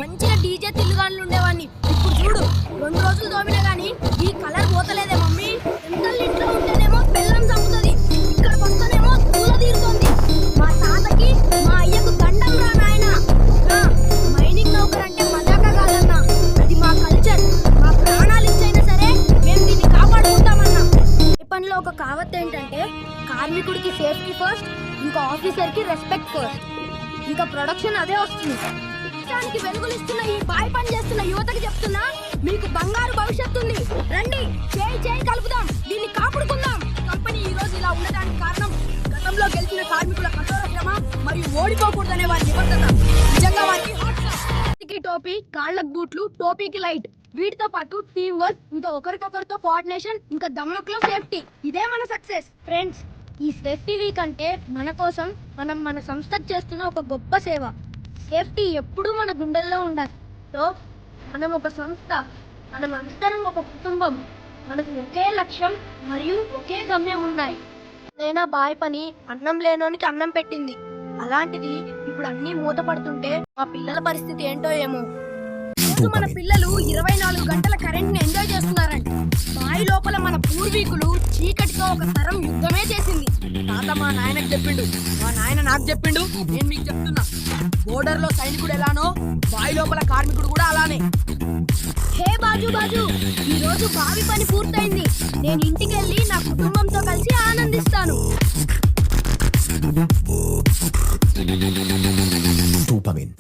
మంచిగా డీజే తిల్లుగాన్లు ఉండేవాడిని. ఇప్పుడు చూడు 2 రోజులు తోమినా గానీ ఈ కలర్ పోతలేదే మమ్మీ. ఎంతల్ ఇంట్లో ఉంటేనేమో బెల్లం చంపుతుంది, ఇక్కడికి వస్తేనేమో పూల తీరుతుంది. మా తాతకి మా అయ్యకు దండం రా నాయన. మైనింగ్ నౌకర్ అంటే మజాక కాదన్నా, అది మా కల్చర్. మా ప్రాణాలు ఇచ్చైనా సరే మేము దీన్ని కాపాడుకుంటామన్నా. ఈ పనిలో ఒక కావత్ ఏంటంటే కార్మికుడికి సేఫ్టీ ఫస్ట్, ఇంకా ఆఫీసర్కి రెస్పెక్ట్ ఫస్ట్, ఇంకా ప్రొడక్షన్ అదే వస్తుంది. దేశానికి వెలుగులిస్తున్న ఈ బాయ్ పని చేస్తున్న యువతకి చెప్తున్నా, మీకు బంగారు భవిష్యత్తు ఉంది. రండి, చేయి చేయి కలుపుదాం, దీన్ని కాపాడుకుందాం. కంపెనీ ఈ రోజు ఇలా ఉండడానికి కారణం గతంలో గెలిచిన కార్మికుల కఠోర శ్రమ మరియు ఓడిపోకూడదనే వారి నిబద్ధత. నిజంగా వారికి టోపీ, కాళ్ళకు బూట్లు, టోపీకి లైట్, వీటితో పాటు టీమ్ వర్క్, ఇంకా ఒకరికొకరితో కోఆర్డినేషన్, ఇంకా దమ్ములో సేఫ్టీ. ఇదే మన సక్సెస్ ఫ్రెండ్స్. ఈ సేఫ్టీ వీక్ అంటే మన కోసం మన సంస్థకు చేస్తున్న ఒక గొప్ప సేవ. సేఫ్టీ ఎప్పుడూ మన గుండెల్లో ఉండాలి. సో మనం ఒక సంస్థ, మనం అందరం ఒక కుటుంబం, మనకు ఒకే లక్ష్యం మరియు ఒకే గమ్యం ఉన్నాయి. నేనా బాయ్ పని అన్నం లేనోనికి అన్నం పెట్టింది. అలాంటిది ఇప్పుడు అన్నీ మూతపడుతుంటే మా పిల్లల పరిస్థితి ఏంటో ఏమో. మన పిల్లలు 24 గంటల కరెంట్ ని ఎంజాయ్ చేస్తున్నారంట. బావి లోపల మన పూర్వీకులు చీకటితో ఒక తరం యుద్ధమే చేసింది. తాత మా నాయనకు చెప్పిండు, మా నాయన నాకు చెప్పిండు, నేను మీకు చెప్తున్నా. బోర్డర్ లో సైనికుడు ఎలానో బావి లోపల కార్మికుడు కూడా అలానే. హే బాజు బాజు, ఈ రోజు బావి పని పూర్తయింది. నేను ఇంటికి వెళ్ళి నా కుటుంబంతో కలిసి ఆనందిస్తాను. Dopamine.